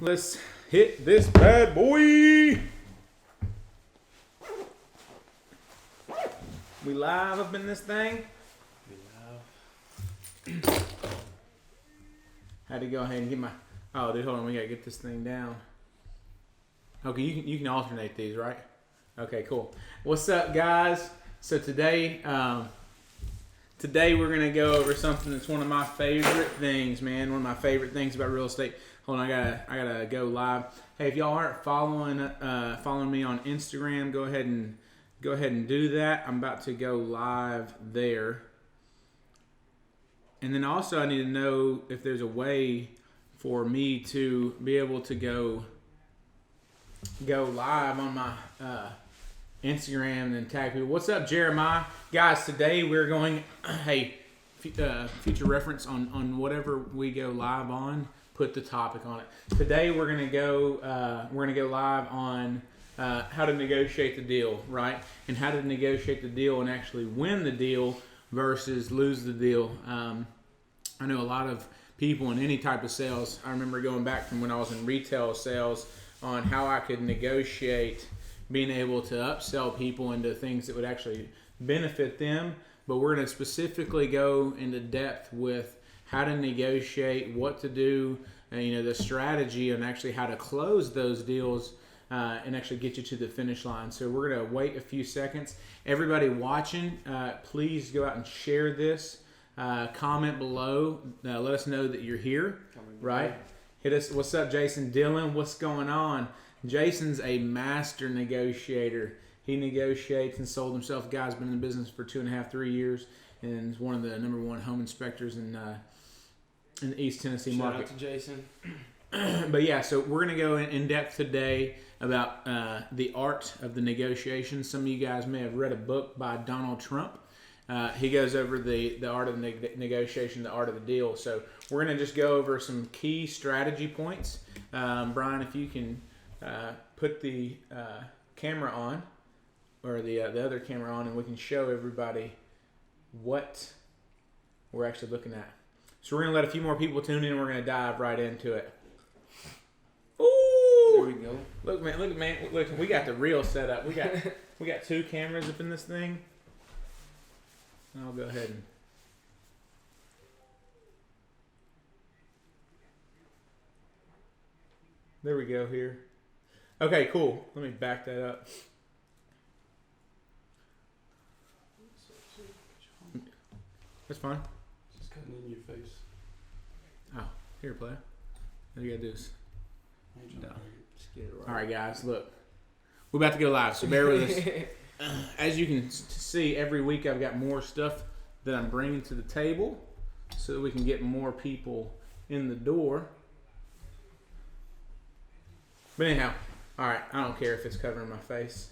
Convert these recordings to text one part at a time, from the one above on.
Let's hit this bad boy. We live up in this thing. Had to go ahead and get my. Oh, dude, hold on. We gotta get this thing down. Okay, you can alternate these, right? Okay, cool. What's up, guys? So today we're gonna go over something that's one of my favorite things, man. One of my favorite things about real estate. Hold on, I gotta go live. Hey, if y'all aren't following me on Instagram, go ahead and do that. I'm about to go live there. And then also I need to know if there's a way for me to be able to go live on my Instagram and tag people. What's up, Jeremiah? Guys, today we're going, future reference on whatever we go live on, put the topic on it. Today we're gonna go live on how to negotiate the deal, right? And how to negotiate the deal and actually win the deal versus lose the deal. I know a lot of people in any type of sales. I remember going back from when I was in retail sales on how I could negotiate being able to upsell people into things that would actually benefit them. But we're going to specifically go into depth with how to negotiate, what to do, the strategy, and actually how to close those deals and actually get you to the finish line. So we're going to wait a few seconds. Everybody watching, please go out and share this. Comment below. Let us know that you're here, right? Hit us. What's up, Jason Dillon? What's going on? Jason's a master negotiator. He negotiates and sold himself. Guy's been in the business for 2.5-3 years, and is one of the #1 home inspectors in the East Tennessee market. Shout out to Jason. But yeah, so we're going to go in depth today about the art of the negotiation. Some of you guys may have read a book by Donald Trump. He goes over the art of the negotiation, the art of the deal. So we're going to just go over some key strategy points. Brian, if you can put the camera on, or the other camera on, and we can show everybody what we're actually looking at. So we're going to let a few more people tune in, and we're going to dive right into it. Ooh! There we go. Look, man, we got the real setup. We got 2 cameras up in this thing. I'll go ahead and there we go here. Okay, cool. Let me back that up. That's fine. Just cutting in your face. Oh, here, play. All you gotta do is No. Just get it right. All right, guys. Look, we're about to go live, so bear with us. As you can see, every week I've got more stuff that I'm bringing to the table so that we can get more people in the door. But anyhow, all right, I don't care if it's covering my face.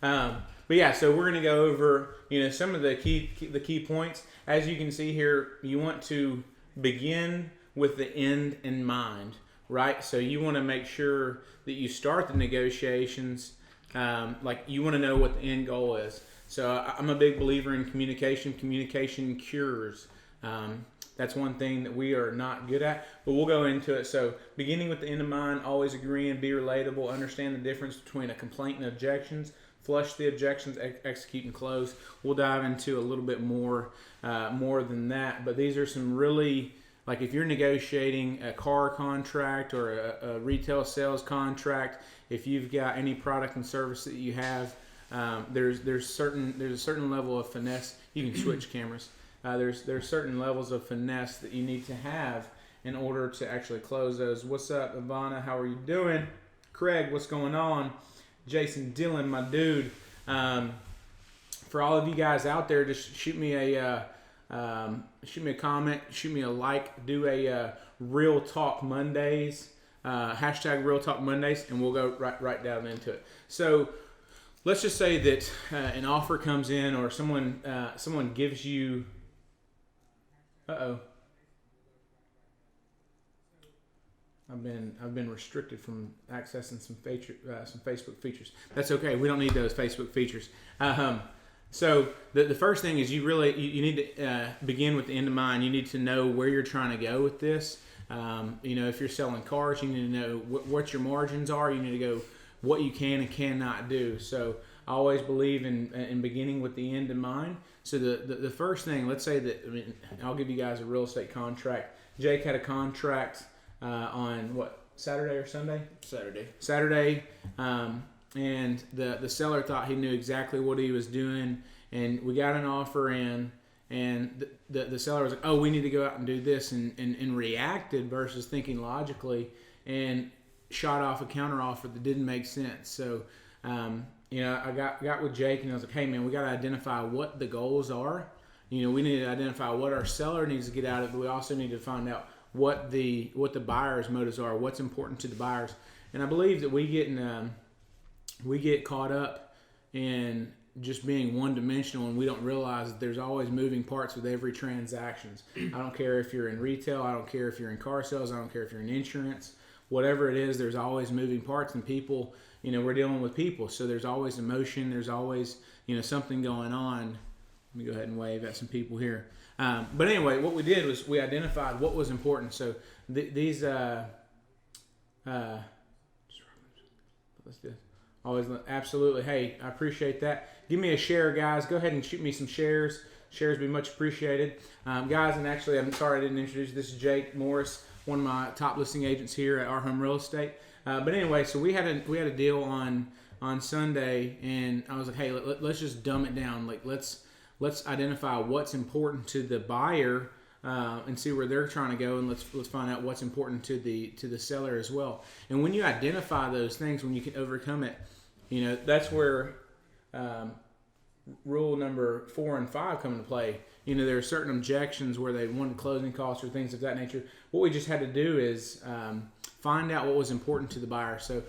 But yeah, so we're going to go over, some of the key points. As you can see here, you want to begin with the end in mind, right? So you want to make sure that you start the negotiations you want to know what the end goal is. So I'm a big believer in communication. Communication cures. That's one thing that we are not good at, but we'll go into it. So beginning with the end in mind, always agree and be relatable, understand the difference between a complaint and objections, flush the objections, execute and close. We'll dive into a little bit more than that, but these are some really, like if you're negotiating a car contract or a retail sales contract, if you've got any product and service that you have, there's a certain level of finesse. You can switch cameras. There's certain levels of finesse that you need to have in order to actually close those. What's up, Ivana? How are you doing? Craig, what's going on? Jason Dillon, my dude. For all of you guys out there, just shoot me a comment, shoot me a like, do a Real Talk Mondays, hashtag Real Talk Mondays, and we'll go right down into it. So let's just say that an offer comes in, or someone gives you. I've been restricted from accessing some Facebook features. That's okay. We don't need those Facebook features. So the first thing is you need to begin with the end in mind. You need to know where you're trying to go with this. If you're selling cars, you need to know what your margins are. You need to go what you can and cannot do. So I always believe in beginning with the end in mind. So the first thing, let's say that, I'll give you guys a real estate contract. Jake had a contract on what, Saturday or Sunday? Saturday. And the seller thought he knew exactly what he was doing, and we got an offer in, and the seller was like, oh, we need to go out and do this, and reacted versus thinking logically, and shot off a counter offer that didn't make sense. So I got with Jake, and I was like, hey man, we got to identify what the goals are. We need to identify what our seller needs to get out of it, but we also need to find out what the buyer's motives are, what's important to the buyers. And I believe that we get caught up in just being one-dimensional, and we don't realize that there's always moving parts with every transactions. I don't care if you're in retail, I don't care if you're in car sales, I don't care if you're in insurance, whatever it is, there's always moving parts, and people, we're dealing with people, so there's always emotion, there's always, something going on. Let me go ahead and wave at some people here. But anyway, what we did was we identified what was important. So these, let's do. Always, absolutely. Hey, I appreciate that. Give me a share, guys. Go ahead and shoot me some shares. Shares would be much appreciated, guys. And actually, I'm sorry I didn't introduce you. This is Jake Morris, one of my top listing agents here at Our Home Real Estate. But anyway, so we had a deal on Sunday, and I was like, hey, let's just dumb it down. Like let's identify what's important to the buyer, and see where they're trying to go, and let's find out what's important to the seller as well. And when you identify those things, when you can overcome it, that's where rule number 4 and 5 come into play. There are certain objections where they wanted closing costs or things of that nature. What we just had to do is find out what was important to the buyer. So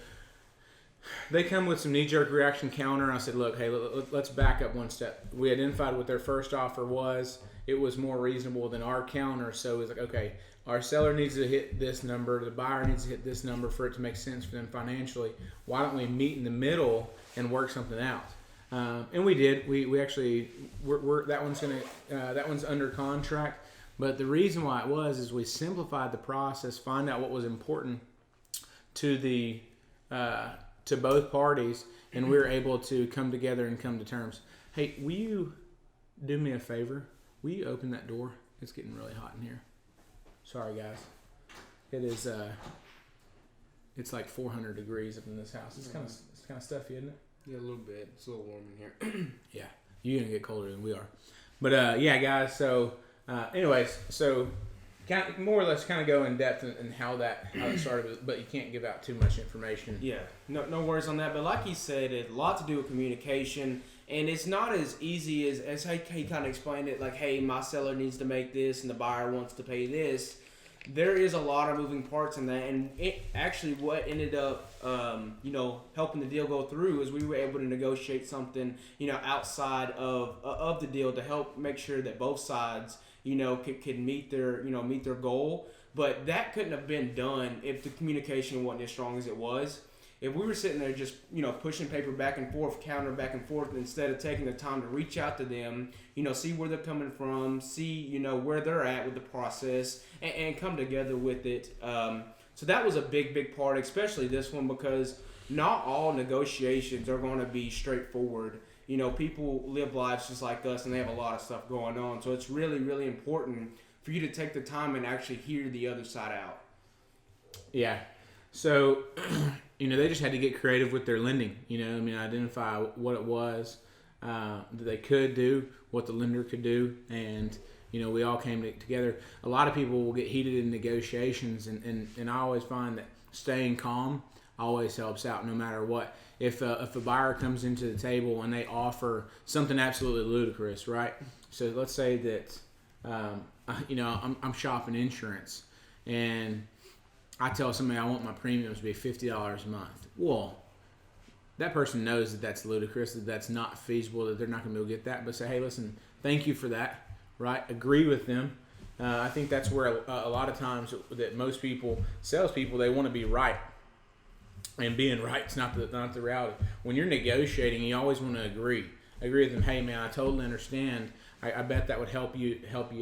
they come with some knee-jerk reaction counter, and I said, look, hey, let's back up one step. We identified what their first offer was. It was more reasonable than our counter, so it was like, okay, our seller needs to hit this number, the buyer needs to hit this number for it to make sense for them financially. Why don't we meet in the middle and work something out? And we did. We actually that one's under contract. But the reason why it was is we simplified the process, find out what was important to to both parties, and we were able to come together and come to terms. Hey, will you do me a favor? Will you open that door? It's getting really hot in here. Sorry, guys. It is. It's like 400 degrees up in this house. It's kind of stuffy, isn't it? Yeah, a little bit. It's a little warm in here. Yeah, you're gonna get colder than we are. But yeah, guys. So, anyways, so kind of, more or less, kind of go in depth in how it started, but you can't give out too much information. Yeah, no worries on that. But like he said, it had a lot to do with communication. And it's not as easy as he kind of explained it, like, hey, my seller needs to make this and the buyer wants to pay this. There is a lot of moving parts in that. And it actually what ended up, helping the deal go through is we were able to negotiate something, outside of the deal to help make sure that both sides, could meet their goal. But that couldn't have been done if the communication wasn't as strong as it was. If we were sitting there just, pushing paper back and forth, counter back and forth, instead of taking the time to reach out to them, see where they're coming from, see, where they're at with the process, and come together with it. So that was a big part, especially this one, because not all negotiations are going to be straightforward. People live lives just like us, and they have a lot of stuff going on. So it's really, really important for you to take the time and actually hear the other side out. Yeah. So, they just had to get creative with their lending. Identify what it was that they could do, what the lender could do, and we all came together. A lot of people will get heated in negotiations, and I always find that staying calm always helps out, no matter what. If a buyer comes into the table and they offer something absolutely ludicrous, right? So let's say that I'm shopping insurance, and I tell somebody I want my premiums to be $50 a month. Well, that person knows that that's ludicrous, that that's not feasible, that they're not going to be able to get that. But say, hey, listen, thank you for that, right? Agree with them. I think that's where a lot of times that most people, salespeople, they want to be right. And being right is not the reality. When you're negotiating, you always want to agree with them. Hey, man, I totally understand. I bet that would help you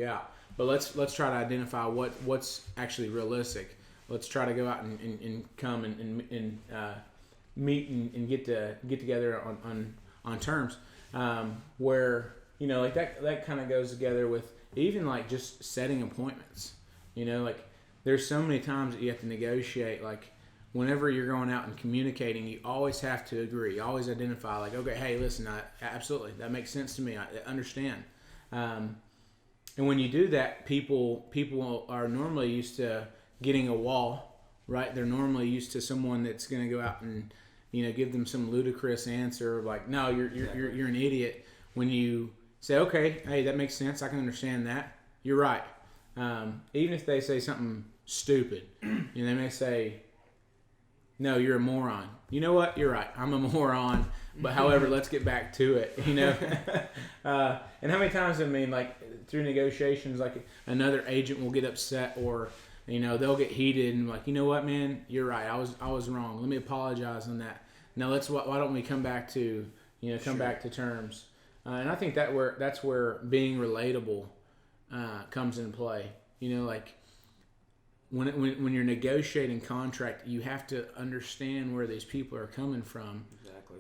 out. but let's try to identify what's actually realistic. Let's try to go out and come and meet and get together on terms, where like that kind of goes together with even like just setting appointments. Like there's so many times that you have to negotiate. Like whenever you're going out and communicating, you always have to agree. You always identify like, okay, hey, listen, absolutely, that makes sense to me. I understand. And when you do that, people are normally used to getting a wall, right? They're normally used to someone that's going to go out and give them some ludicrous answer like, no, you're an idiot. When you say, okay, hey, that makes sense, I can understand that, you're right. Even if they say something stupid, they may say, no, you're a moron. You know what? You're right. I'm a moron. But however, let's get back to it. And how many times, like through negotiations, like another agent will get upset or they'll get heated and like, you know what, man, you're right. I was wrong. Let me apologize on that. Now why don't we come back to back to terms? And I think that's where being relatable comes into play. Like when you're negotiating contract, you have to understand where these people are coming from. Exactly.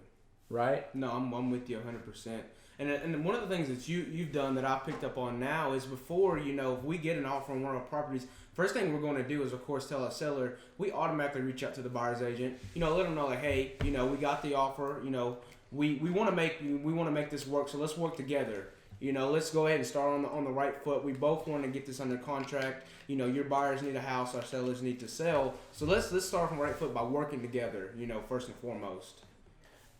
Right? No, I'm with you 100%. And one of the things that you've done that I've picked up on now is before, if we get an offer on one of our properties, first thing we're going to do is, of course, tell our seller, we automatically reach out to the buyer's agent, let them know like, hey, we got the offer, we want to make this work, so let's work together. Let's go ahead and start on the right foot. We both want to get this under contract. Your buyers need a house, our sellers need to sell. So let's start from the right foot by working together, first and foremost.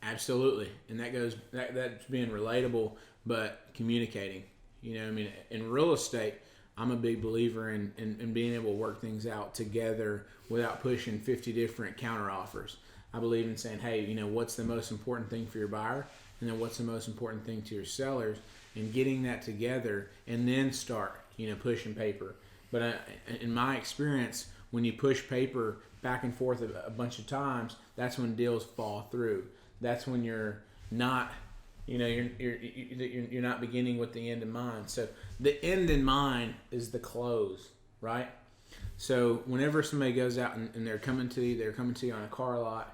Absolutely. And that's being relatable, but communicating. In real estate, I'm a big believer in being able to work things out together without pushing 50 different counter offers. I believe in saying, hey, what's the most important thing for your buyer? And then what's the most important thing to your sellers? And getting that together and then start, pushing paper. But in my experience, when you push paper back and forth a bunch of times, that's when deals fall through. That's when you're not, you're not beginning with the end in mind. So the end in mind is the close, right? So whenever somebody goes out and they're coming to you on a car lot,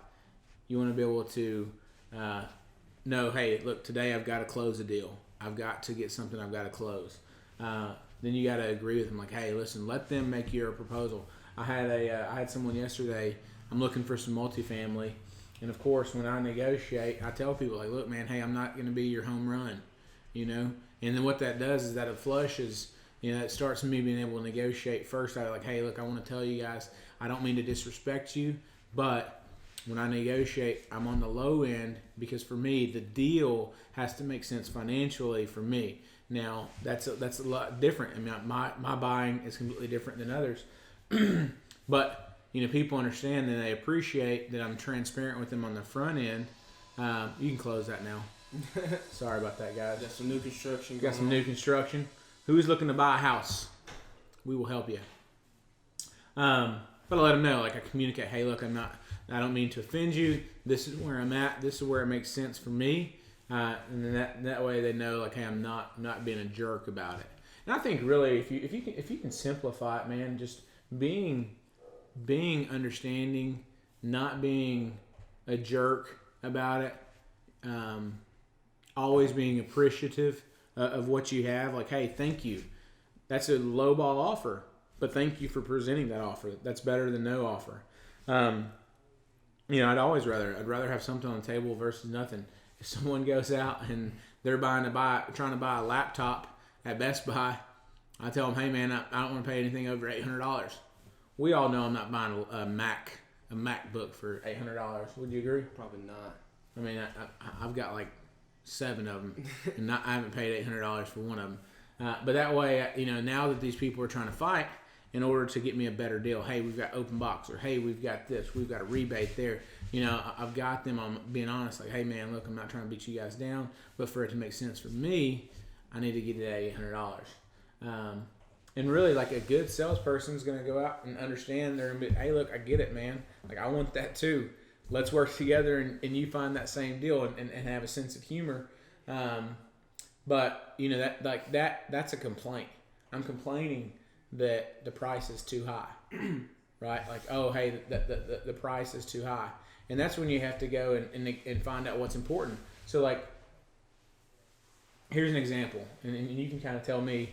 you want to be able to know, hey, look, today I've got to close a deal. I've got to get something I've got to close. Then you got to agree with them, like, hey, listen, let them make your proposal. I had someone yesterday. I'm looking for some multifamily. And of course, when I negotiate, I tell people like, look, man, hey, I'm not going to be your home run, And then what that does is that it flushes, it starts me being able to negotiate first. I like, hey, look, I want to tell you guys, I don't mean to disrespect you, but when I negotiate, I'm on the low end because for me, the deal has to make sense financially for me. Now, that's a lot different. I mean, my buying is completely different than others, but people understand and they appreciate that I'm transparent with them on the front end. You can close that now. Sorry about that, guys. Got some new construction. Got some new construction. Who's looking to buy a house? We will help you. But I let them know, like I communicate, hey, look, I don't mean to offend you. This is where I'm at. This is where it makes sense for me. And then that way they know, like, hey, I'm not being a jerk about it. And I think really, if you can simplify it, man, just being understanding, not being a jerk about it, always being appreciative of what you have. Like, hey, thank you. That's a lowball offer, but thank you for presenting that offer. That's better than no offer. I'd rather have something on the table versus nothing. If someone goes out and they're trying to buy a laptop at Best Buy, I tell them, hey man, I don't want to pay anything over $800. We all know I'm not buying a MacBook for $800. Would you agree? Probably not. I mean, I've got like 7 of them, and I haven't paid $800 for one of them. But that way, now that these people are trying to fight in order to get me a better deal, hey, we've got open box, or hey, we've got this, we've got a rebate there. I've got them on being honest, like, hey man, look, I'm not trying to beat you guys down, but for it to make sense for me, I need to get it at $800. And really, like a good salesperson is going to go out and understand. They're going to be, hey, look, I get it, man. Like, I want that too. Let's work together and you find that same deal and have a sense of humor. But that's a complaint. I'm complaining that the price is too high, right? Like, oh, hey, the price is too high. And that's when you have to go and find out what's important. So, like, here's an example, and you can kind of tell me.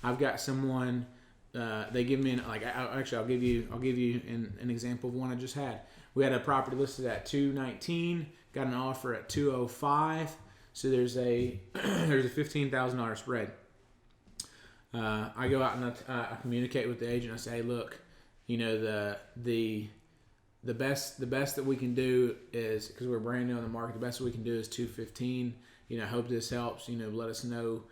I've got someone. They give me I'll give you an example of one I just had. We had a property listed at $219, got an offer at $205. So there's a $15,000 spread. I go out and I communicate with the agent. I say, hey, look, you know, the best that we can do is, because we're brand new on the market, the best we can do is $215. You know, I hope this helps. You know, let us know.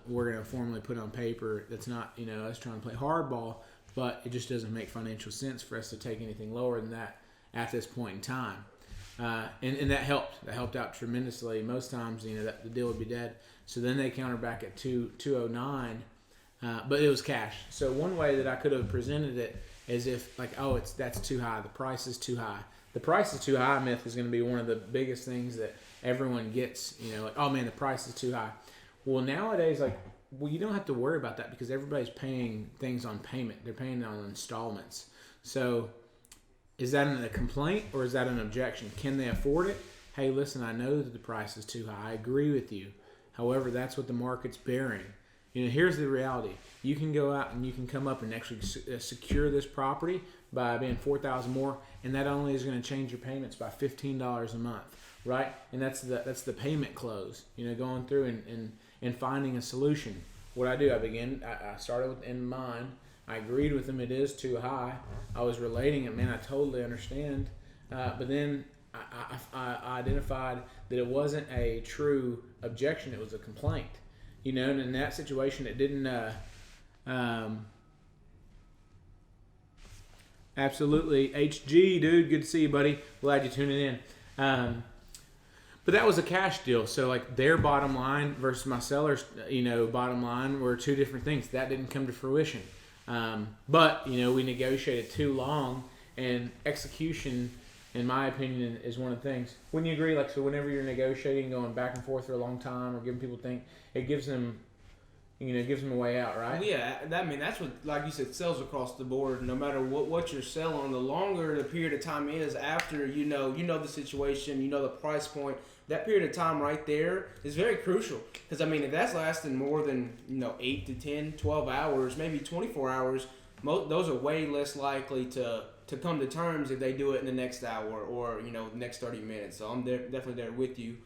We're going to formally put on paper. That's not, you know, us trying to play hardball, but it just doesn't make financial sense for us to take anything lower than that at this point in time. And that helped. That helped out tremendously. Most times, you know, the deal would be dead. So then they counter back at 209, but it was cash. So one way that I could have presented it is if, like, oh, that's too high. The price is too high. The price is too high myth is going to be one of the biggest things that everyone gets. You know, like, oh man, the price is too high. Well, nowadays, like, you don't have to worry about that because everybody's paying things on payment. They're paying on installments. So is that a complaint or is that an objection? Can they afford it? Hey, listen, I know that the price is too high. I agree with you. However, that's what the market's bearing. You know, here's the reality. You can go out and you can come up and actually secure this property by being $4,000 more, and that only is going to change your payments by $15 a month, right? And that's the payment close. You know, going through and finding a solution. What I do, I started with in mind. I agreed with them. It is too high. I was relating it, man. I totally understand. But then I identified that it wasn't a true objection. It was a complaint. You know, and in that situation, it didn't. Absolutely, HG, dude. Good to see you, buddy. Glad you're tuning in. But that was a cash deal. So, like, their bottom line versus my seller's, you know, bottom line were two different things. That didn't come to fruition. But, you know, we negotiated too long, and execution, in my opinion, is one of the things. Wouldn't you agree? Like, so whenever you're negotiating, going back and forth for a long time or giving people think, it gives them, you know, it gives them a way out, right? Well, yeah, that's what, like you said, sells across the board. No matter what you're selling, the longer the period of time is after, you know the situation, you know the price point, that period of time right there is very crucial. Because, I mean, if that's lasting more than, 8 to 10, 12 hours, maybe 24 hours, those are way less likely to come to terms if they do it in the next hour or, the next 30 minutes. So I'm definitely there with you.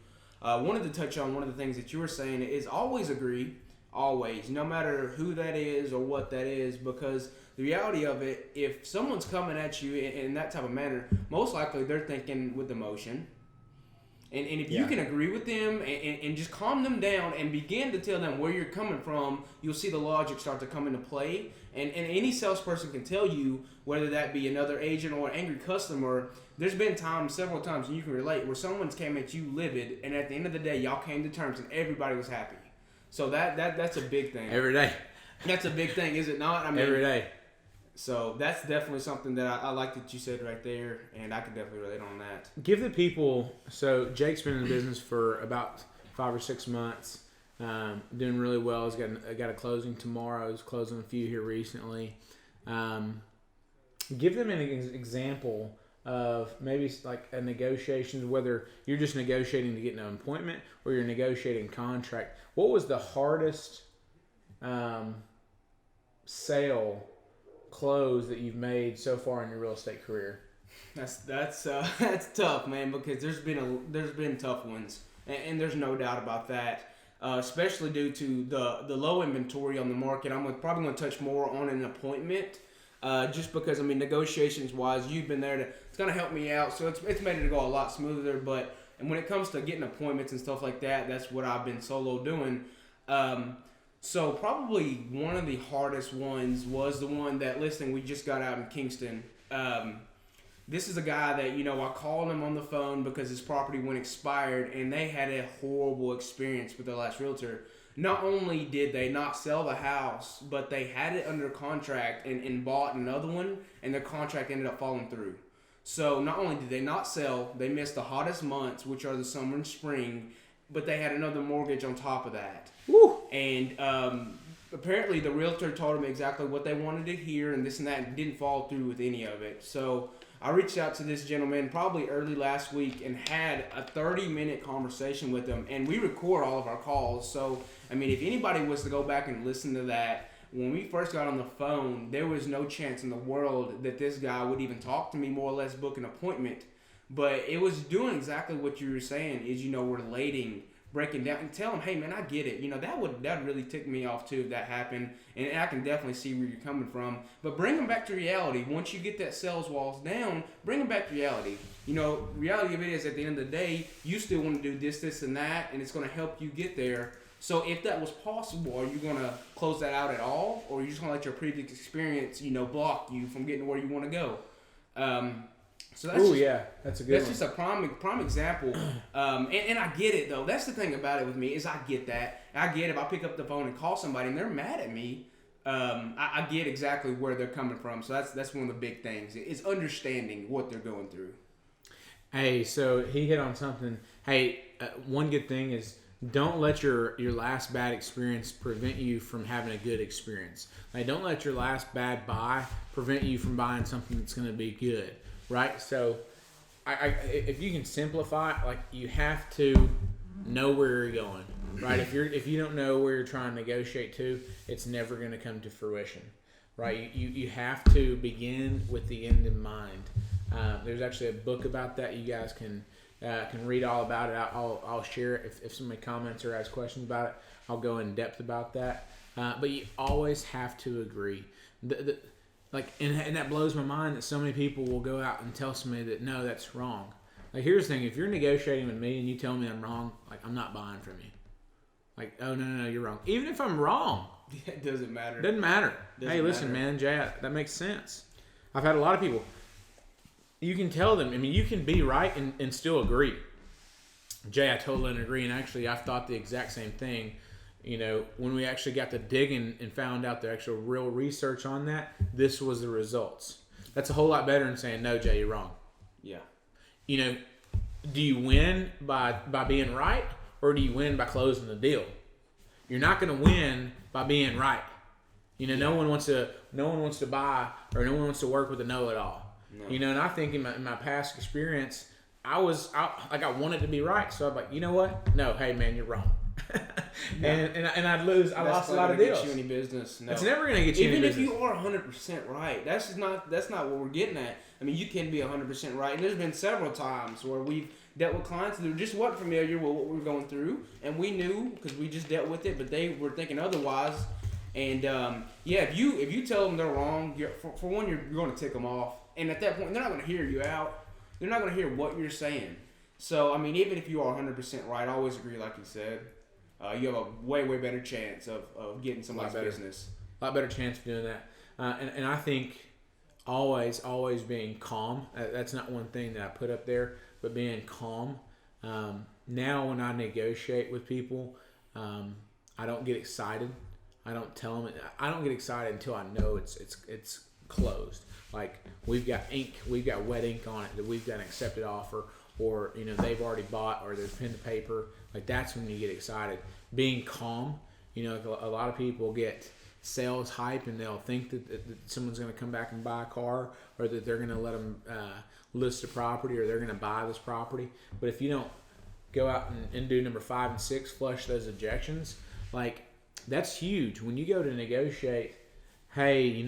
Wanted to touch on one of the things that you were saying is always agree. Always, no matter who that is or what that is, because the reality of it, if someone's coming at you in that type of manner, most likely they're thinking with emotion. And if you can agree with them and just calm them down and begin to tell them where you're coming from, you'll see the logic start to come into play. And any salesperson can tell you, whether that be another agent or an angry customer, there's been several times, and you can relate, where someone's came at you livid, and at the end of the day, y'all came to terms and everybody was happy. So that's a big thing. Every day. That's a big thing, is it not? I mean, every day. So that's definitely something that I like that you said right there, and I can definitely relate on that. Give the people. So Jake's been in the business for about 5 or 6 months, doing really well. He's got a closing tomorrow. He's closing a few here recently. Give them an example of maybe like a negotiation, whether you're just negotiating to get an appointment or you're negotiating contract. What was the hardest sale close that you've made so far in your real estate career? That's tough, man, because there's been tough ones, and there's no doubt about that. Especially due to the low inventory on the market. I'm probably going to touch more on an appointment. Just because, I mean, negotiations wise, you've been there it's going to help me out. So it's made it go a lot smoother. And when it comes to getting appointments and stuff like that, that's what I've been solo doing. So probably one of the hardest ones was the one that listing we just got out in Kingston. This is a guy that, I called him on the phone because his property went expired and they had a horrible experience with their last realtor. Not only did they not sell the house, but they had it under contract and bought another one, and their contract ended up falling through. So not only did they not sell, they missed the hottest months, which are the summer and spring, but they had another mortgage on top of that. Woo! And apparently the realtor told them exactly what they wanted to hear and this and that, and didn't follow through with any of it. So I reached out to this gentleman probably early last week and had a 30-minute conversation with him, and we record all of our calls. So I mean, if anybody was to go back and listen to that, when we first got on the phone, there was no chance in the world that this guy would even talk to me, more or less book an appointment. But it was doing exactly what you were saying, is, relating, breaking down, and tell him, hey man, I get it. That really ticked me off too if that happened, and I can definitely see where you're coming from. But bring them back to reality. Once you get that sales walls down, bring them back to reality. Reality of it is, at the end of the day, you still want to do this, and that, and it's going to help you get there. So if that was possible, are you going to close that out at all, or are you just going to let your previous experience, block you from getting where you want to go? So that's a good one. That's just a prime example. And I get it, though. That's the thing about it with me, is I get that. I get if I pick up the phone and call somebody and they're mad at me, I get exactly where they're coming from. So that's one of the big things, is understanding what they're going through. Hey, so he hit on something. Hey, one good thing is, don't let your last bad experience prevent you from having a good experience. Like, don't let your last bad buy prevent you from buying something that's going to be good, right? So, if you can simplify it, like, you have to know where you're going, right? If you don't know where you're trying to negotiate to, it's never going to come to fruition, right? You have to begin with the end in mind. There's actually a book about that. You guys can read all about it. I'll share it if somebody comments or has questions about it. I'll go in depth about that. But you always have to agree. And that blows my mind that so many people will go out and tell somebody that, no, that's wrong. Like, here's the thing: if you're negotiating with me and you tell me I'm wrong, like, I'm not buying from you. Like, oh no, you're wrong. Even if I'm wrong, It doesn't matter. Doesn't matter. Hey, listen, man, Jay, that makes sense. I've had a lot of people. You can tell them. I mean, you can be right and still agree. Jay, I totally agree. And actually, I've thought the exact same thing. When we actually got to digging and found out the actual real research on that, this was the results. That's a whole lot better than saying, no, Jay, you're wrong. Yeah. Do you win by being right, or do you win by closing the deal? You're not going to win by being right. No one wants to buy, or no one wants to work with a know-it-all. No. And I think in my past experience, I wanted to be right, so I'm like, you know what? No, hey man, you're wrong. and I'd lose. I lost a lot of deals. Get you any business? No. It's never going to get you any business. Even if you are 100% right, that's not what we're getting at. I mean, you can be 100% right, and there's been several times where we've dealt with clients that just weren't familiar with what we were going through, and we knew because we just dealt with it, but they were thinking otherwise. And if you tell them they're wrong, for one, you're going to tick them off, and at that point, they're not going to hear you out. They're not going to hear what you're saying. So, I mean, even if you are 100% right, I always agree, like you said. You have a way, way better chance of getting somebody's business. A lot better chance of doing that. And I think always being calm. That's not one thing that I put up there, but being calm. Now when I negotiate with people, I don't get excited. I don't tell them. I don't get excited until I know it's closed. Like, we've got ink, we've got wet ink on it, that we've got an accepted offer, or they've already bought, or there's pen to paper. Like, that's when you get excited. Being calm. A lot of people get sales hype, and they'll think that someone's going to come back and buy a car, or that they're going to let them list a property, or they're going to buy this property. But if you don't go out and do number 5 and 6, flush those objections, like, that's huge. When you go to negotiate, hey,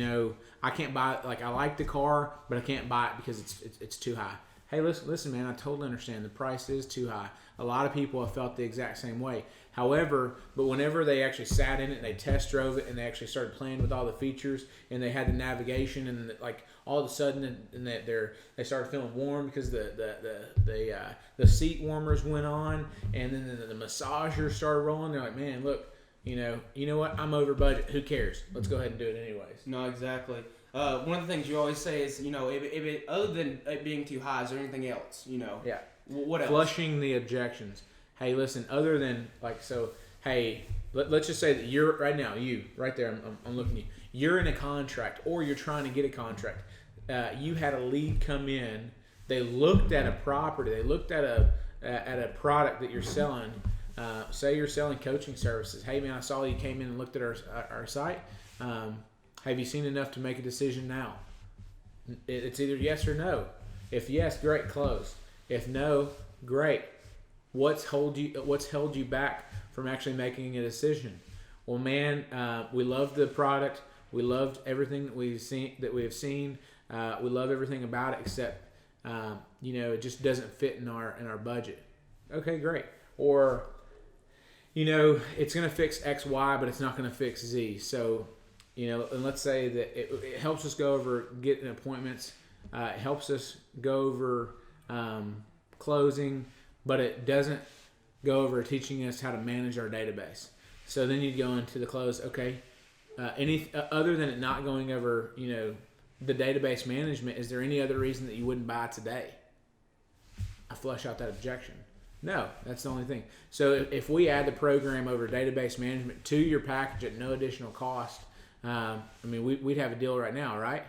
I can't buy it. Like, I like the car, but I can't buy it because it's too high. Hey, listen, man, I totally understand. The price is too high. A lot of people have felt the exact same way. However, but whenever they actually sat in it and they test drove it and they actually started playing with all the features and they had the navigation and like all of a sudden and they started feeling warm because the seat warmers went on, and then the massager started rolling. They're like, man, look, you know what? I'm over budget. Who cares? Let's go ahead and do it anyways. No, exactly. One of the things you always say is, if it, other than it being too high, is there anything else? Yeah. What else? Flushing the objections. Hey, listen. Other than hey, let's just say that you're right now. You right there. I'm looking at you. You're in a contract, or you're trying to get a contract. You had a lead come in. They looked at a property. They looked at a product that you're selling. Say you're selling coaching services. Hey, man, I saw you came in and looked at our site. Have you seen enough to make a decision now? It's either yes or no. If yes, great, close. If no, great. What's held you back from actually making a decision? Well, man, we love the product. We loved everything that we have seen. We love everything about it, except it just doesn't fit in our budget. Okay, great. Or it's going to fix X, Y, but it's not going to fix Z. So, and let's say that it helps us go over getting appointments. It helps us go over closing, but it doesn't go over teaching us how to manage our database. So then you'd go into the close. Okay, other than it not going over, the database management, is there any other reason that you wouldn't buy today? I flush out that objection. No, that's the only thing. So if we add the program over database management to your package at no additional cost, we'd have a deal right now, right?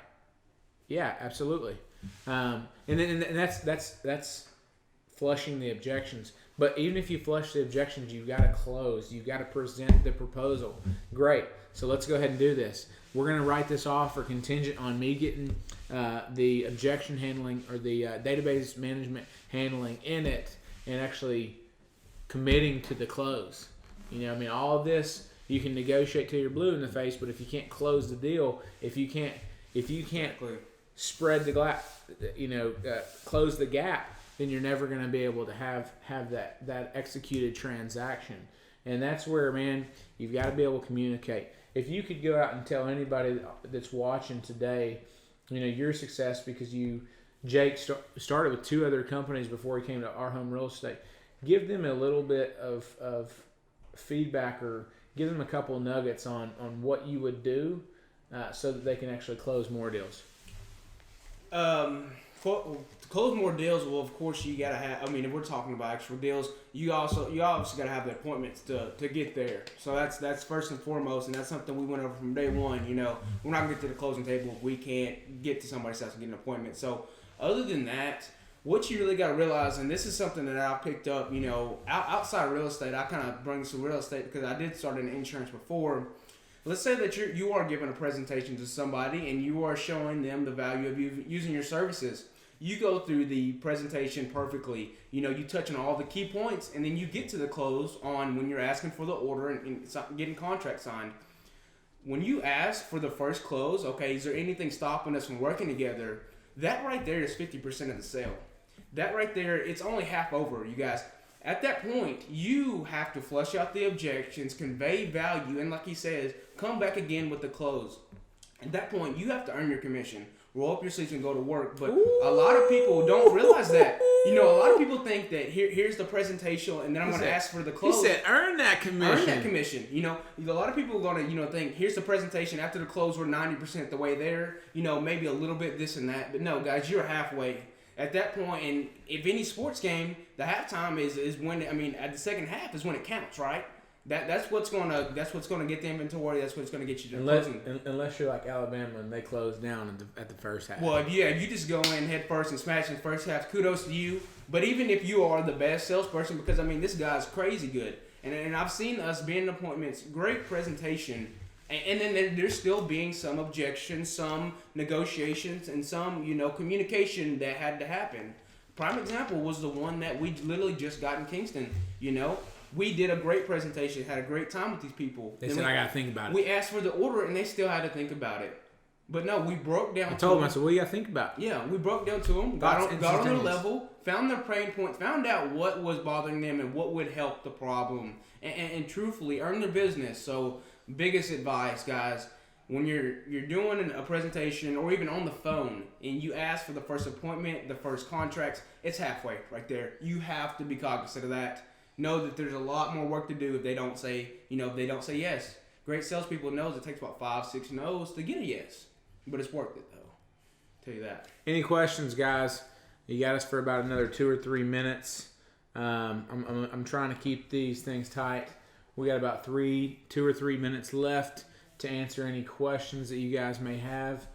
Yeah, absolutely. And that's flushing the objections. But even if you flush the objections, you've got to close. You've got to present the proposal. Great. So let's go ahead and do this. We're going to write this off for contingent on me getting the objection handling or the database management handling in it and actually committing to the close. All of this you can negotiate till you're blue in the face, but if you can't close the deal, if you can't spread the glass, close the gap, then you're never going to be able to have that executed transaction. And that's where, man, you've got to be able to communicate. If you could go out and tell anybody that's watching today, your success because Jake started with 2 other companies before he came to Our Home Real Estate. Give them a little bit of feedback or give them a couple of nuggets on what you would do so that they can actually close more deals. To close more deals, well, of course, you gotta have. If we're talking about actual deals, you obviously gotta have the appointments to get there. So that's first and foremost, and that's something we went over from day one. We're not gonna get to the closing table if we can't get to somebody's house and get an appointment. So other than that, what you really gotta realize, and this is something that I picked up, outside real estate, I kind of bring this to real estate because I did start in insurance before. Let's say that you are giving a presentation to somebody and you are showing them the value of you using your services. You go through the presentation perfectly. You touch on all the key points, and then you get to the close on when you're asking for the order and getting contract signed. When you ask for the first close, okay, is there anything stopping us from working together? That right there is 50% of the sale. That right there, it's only half over, you guys. At that point, you have to flush out the objections, convey value, and like he says, come back again with the close. At that point, you have to earn your commission. Roll up your sleeves and go to work. But a lot of people don't realize that. A lot of people think that here's the presentation, and then I'm going to ask for the close. He said, earn that commission. Earn that commission. A lot of people are going to, think, here's the presentation. After the close, we're 90% the way there. Maybe a little bit this and that. But no, guys, you're halfway. At that point, and if any sports game, the halftime is when, at the second half is when it counts, right? That's what's gonna get the inventory. That's what's gonna get you to closing. Unless you're like Alabama and they close down at the first half. Well, if you just go in head first and smash in the first half, kudos to you. But even if you are the best salesperson, because this guy's crazy good, and I've seen us being in appointments, great presentation, and then there's still being some objections, some negotiations, and some communication that had to happen. Prime example was the one that we literally just got in Kingston. We did a great presentation, had a great time with these people. They said, I got to think about it. We asked for the order, and they still had to think about it. But no, we broke down I told them, I said, what do you got to think about? Yeah, we broke down to them, got on their level, found their pain points, found out what was bothering them and what would help the problem, and truthfully earn their business. So, biggest advice, guys, when you're doing a presentation or even on the phone and you ask for the first appointment, the first contracts, it's halfway right there. You have to be cognizant of that. Know that there's a lot more work to do if they don't say, yes. Great salespeople knows it takes about 5-6 no's to get a yes, but it's worth it though. Tell you that. Any questions, guys? You got us for about another 2 or 3 minutes. I'm trying to keep these things tight. We got about 2 or 3 minutes left to answer any questions that you guys may have.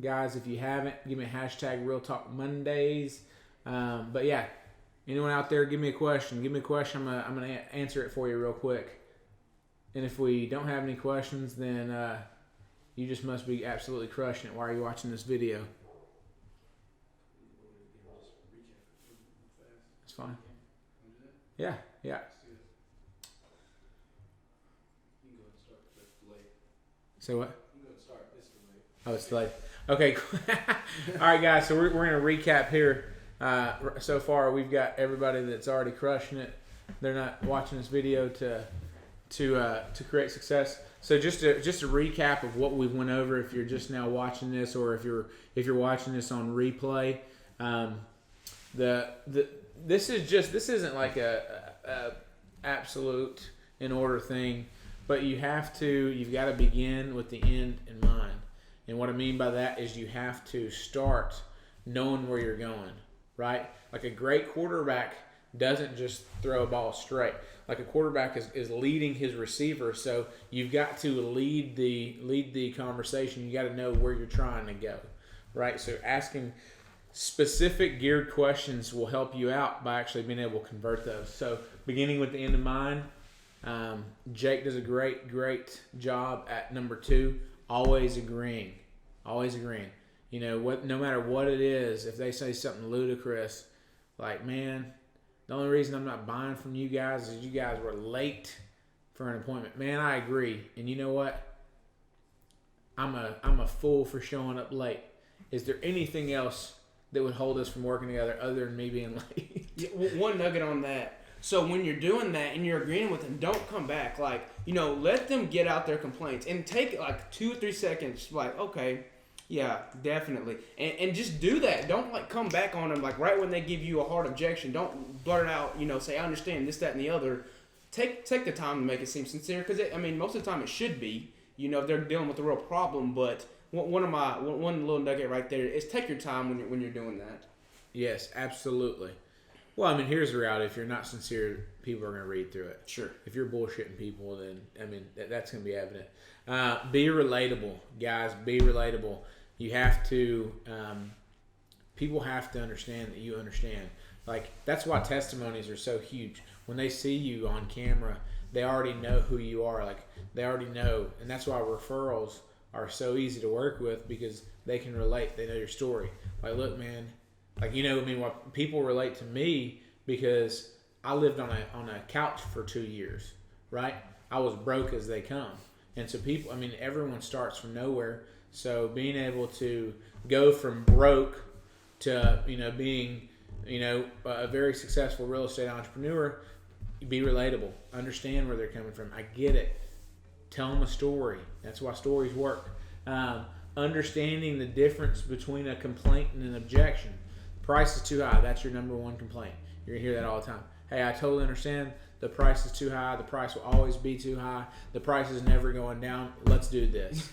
Guys, if you haven't, give me a hashtag Real Talk Mondays. But yeah, Anyone out there, give me a question. Give me a question. I'm gonna answer it for you real quick. And if we don't have any questions, then you just must be absolutely crushing it. Why are you watching this video? It's fine. Yeah. Say what? Oh, it's delayed. Okay. All right, guys. So we're going to recap here. So far, we've got everybody that's already crushing it. They're not watching this video to create success. So just a recap of what we went over. If you're just now watching this, or if you're watching this on replay, this isn't like a absolute in order thing, but you've got to begin with the end in mind. And what I mean by that is you have to start knowing where you're going, right? Like a great quarterback doesn't just throw a ball straight. Like a quarterback is leading his receiver, so you've got to lead the conversation. You got to know where you're trying to go, right? So asking specific geared questions will help you out by actually being able to convert those. So beginning with the end in mind, Jake does a great job at number 2. Always agreeing. You know what? No matter what it is, if they say something ludicrous, like, man, the only reason I'm not buying from you guys is you guys were late for an appointment. Man, I agree. And you know what? I'm a fool for showing up late. Is there anything else that would hold us from working together other than me being late? Yeah, one nugget on that. So when you're doing that and you're agreeing with them, don't come back. Like, let them get out their complaints and take like 2 or 3 seconds. Like, okay, yeah, definitely. And just do that. Don't come back on them like right when they give you a hard objection. Don't blurt out, say, I understand this, that, and the other. Take the time to make it seem sincere, because most of the time it should be. They're dealing with a real problem. But one little nugget right there is take your time when you're doing that. Yes, absolutely. Well, here's the reality. If you're not sincere, people are going to read through it. Sure. If you're bullshitting people, then, that's going to be evident. Be relatable, guys. Be relatable. You have to, people have to understand that you understand. Like, that's why testimonies are so huge. When they see you on camera, they already know who you are. Like, they already know. And that's why referrals are so easy to work with, because they can relate. They know your story. Like, look, man. Like, what people relate to me, because I lived on a couch for 2 years, right? I was broke as they come. And so people, everyone starts from nowhere. So being able to go from broke to, being, a very successful real estate entrepreneur, be relatable. Understand where they're coming from. I get it. Tell them a story. That's why stories work. Understanding the difference between a complaint and an objection. Price is too high. That's your number one complaint. You're going to hear that all the time. Hey, I totally understand. The price is too high. The price will always be too high. The price is never going down. Let's do this.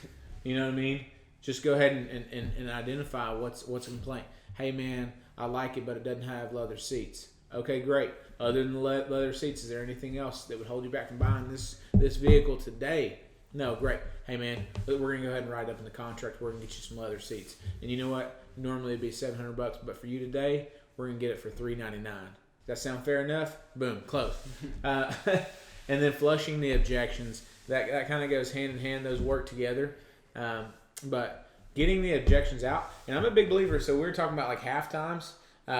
You know what I mean? Just go ahead and identify what's a complaint. Hey, man, I like it, but it doesn't have leather seats. Okay, great. Other than the leather seats, is there anything else that would hold you back from buying this vehicle today? No, great. Hey, man, we're going to go ahead and write up in the contract. We're going to get you some leather seats. And you know what? Normally it'd be $700, but for you today, we're going to get it for $399. Does that sound fair enough? Boom, close. And then flushing the objections. That kind of goes hand in hand. Those work together. But getting the objections out. And I'm a big believer. So we were talking about like half times.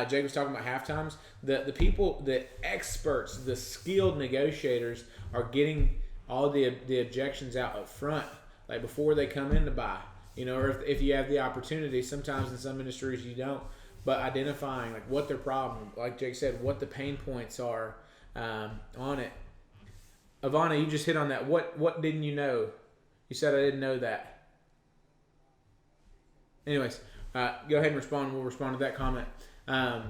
Jake was talking about half times. The people, the experts, the skilled negotiators are getting all the objections out up front, like before they come in to buy. Or if you have the opportunity, sometimes in some industries you don't, but identifying like what their problem, like Jake said, what the pain points are on it. Ivana, you just hit on that. What didn't you know? You said I didn't know that. Anyways, go ahead and respond. We'll respond to that comment. We're on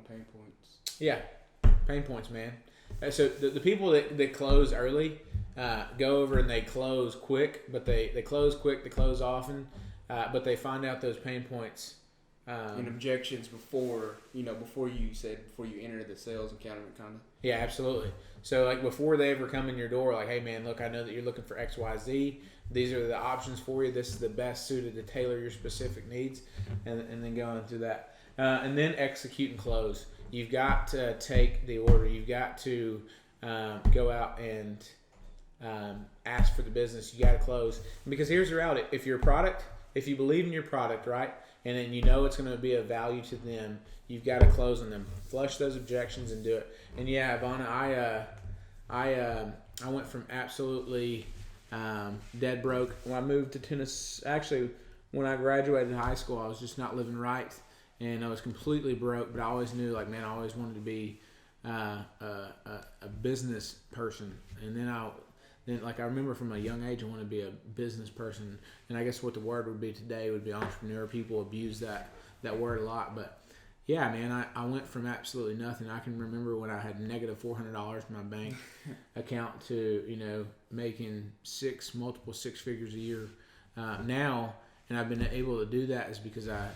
pain points. Yeah, pain points, man. So the people that close early go over and they close quick, but they close quick, they close often, but they find out those pain points and objections before you enter the sales encounter, kind of. Yeah, absolutely. So like before they ever come in your door, like, hey man, look, I know that you're looking for X, Y, Z. These are the options for you. This is the best suited to tailor your specific needs, and then going through that, and then execute and close. You've got to take the order. You've got to go out and ask for the business. You got to close, because here's the reality: if your product, if you believe in your product, right, and then you know it's going to be of value to them, you've got to close on them, flush those objections, and do it. And yeah, Ivana, I went from absolutely dead broke when I moved to Tennessee. Actually, when I graduated high school, I was just not living right, and I was completely broke. But I always knew, like, man, I always wanted to be a business person. And then I remember from a young age, I wanted to be a business person. And I guess what the word would be today would be entrepreneur. People abuse that word a lot, but yeah, man, I went from absolutely nothing. I can remember when I had negative $400 in my bank account to, making multiple six figures a year now. And I've been able to do that is because I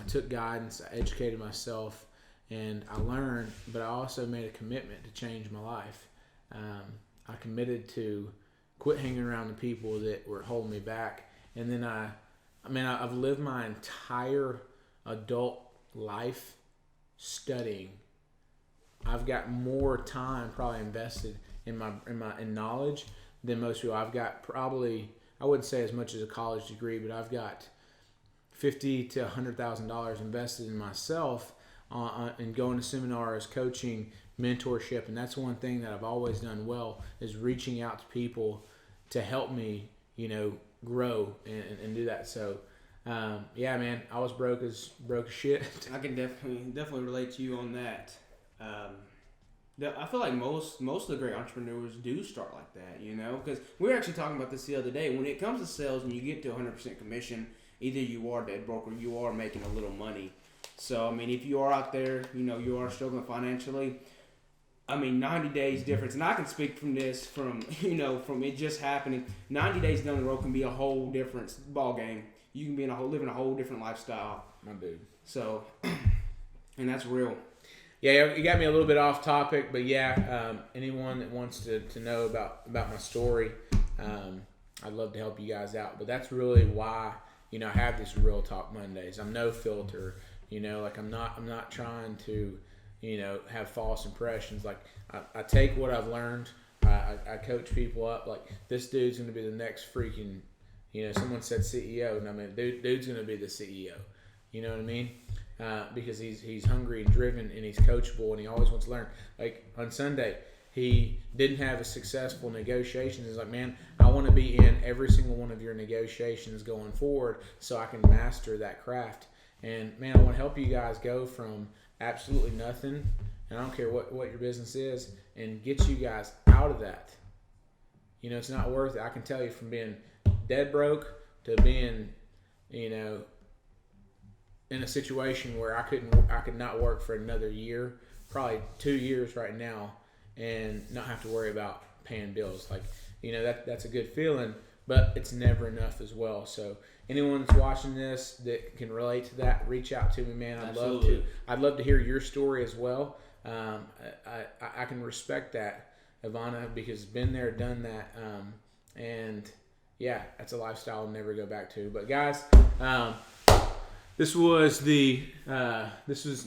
took guidance, I educated myself, and I learned, but I also made a commitment to change my life. I committed to quit hanging around the people that were holding me back. And then I've lived my entire adult life studying. I've got more time probably invested in knowledge than most people. I've got probably, I wouldn't say as much as a college degree, but I've got $50,000 to $100,000 invested in myself in going to seminars, coaching, mentorship. And that's one thing that I've always done well, is reaching out to people to help me, grow and do that. So yeah, man, I was broke as shit. I can definitely relate to you on that. I feel like most of the great entrepreneurs do start like that, because we were actually talking about this the other day. When it comes to sales and you get to 100% commission, either you are dead broke or you are making a little money. So, if you are out there, you are struggling financially, 90 days difference. And I can speak from this, from it just happening. 90 days down the road can be a whole different ball game. You can be living a whole different lifestyle. My dude. So, and that's real. Yeah, you got me a little bit off topic, but yeah, anyone that wants to know about my story, I'd love to help you guys out. But that's really why, I have these Real Talk Mondays. I'm no filter, I'm not trying to, have false impressions. Like I take what I've learned, I coach people up. Like, this dude's going to be the next freaking, someone said CEO, and dude's going to be the CEO. You know what I mean? Because he's hungry and driven, and he's coachable, and he always wants to learn. Like on Sunday, he didn't have a successful negotiations. He's like, man, I want to be in every single one of your negotiations going forward so I can master that craft. And man, I want to help you guys go from absolutely nothing, and I don't care what your business is, and get you guys out of that. It's not worth it. I can tell you, from being dead broke to being, in a situation where I could not work for another year, probably 2 years right now, and not have to worry about paying bills. Like, that's a good feeling, but it's never enough as well. So anyone that's watching this that can relate to that, reach out to me, man. I'd love to hear your story as well. I can respect that, Ivana, because been there, done that, and yeah, that's a lifestyle I'll never go back to. But guys, this was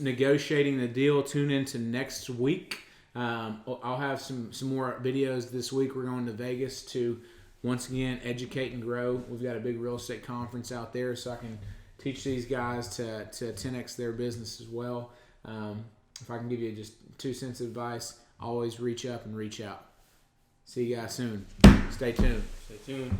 negotiating the deal. Tune into next week. I'll have some more videos this week. We're going to Vegas to once again educate and grow. We've got a big real estate conference out there, so I can teach these guys to 10x their business as well. If I can give you just 2 cents of advice, always reach up and reach out. See you guys soon. Stay tuned. Stay tuned.